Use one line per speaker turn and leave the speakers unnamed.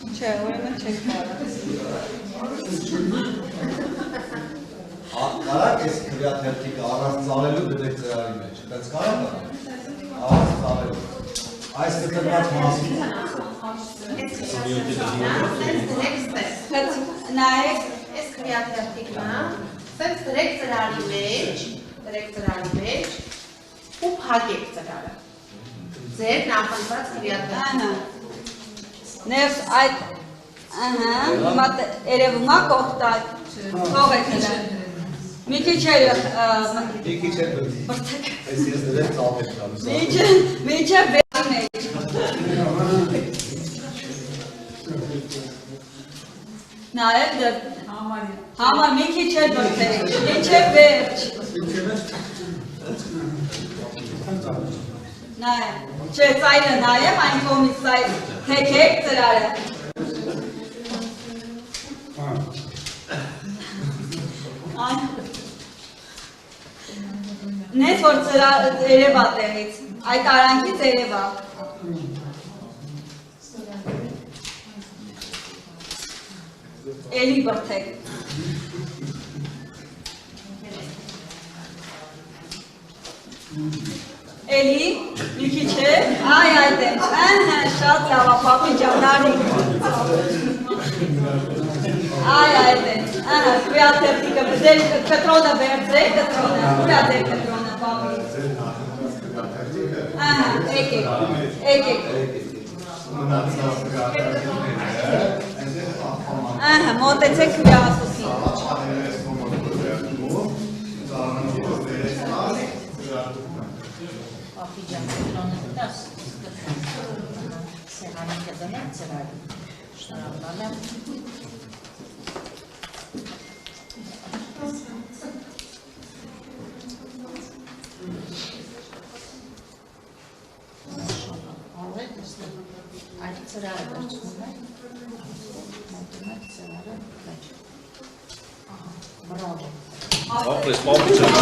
Չէ, ուրեմն չեք կարող։
Կարակ ես քվյա թերթիկը առանց ծալելու դրեք ծրարի մեջ, այդպես կարակ առանց ծալելու։ Այս կտրված մասում։
Նայեք,
Այս քվյա թերթիկն է, սենց դրեք ծրարի մեջ ու փակեք ծրարը։ Ձեր նախընտրած քվյա թերթիկը։
ներս այդ, հիմա երևում է կողտակ, թողեք նրան։ Մի քիչ էր բրդեք։
Այս ես դրեք ծալվեք տալուս։
Մինչև վերջի մեջ։ Նայեք դեպ համար մի քիչ էր բրդեք, մինչև վերջ։ Նայեք, չէ ծայրը նայեմ, այն կողմից ծայր, թեքեք ծրարը։ Նես որ երևա տեղից, այդ արանքից երևա։ Էլի բրդեք։ Էլի, մի քիչ է, այ այդ եմ, շատ լավ, պապի ջանարի։ Այ այդ եմ, քվյա թերթիկը, ձեր կտրոնը վերցրեք, կտրոնը, քվյա ձեր կտրոնը, պապի։ Եկեք։ Մոտեցեք քվյա ասուսի։
Պապի ջան, կտրոնը տաս, սեղանիկը դնեք ծրարի, շնորհակալ եմ։ Այդ ծրարը վերցնում եք, մոտում եք ծրարը վեր։ Բրավո։
Ապրես, պապի ջան,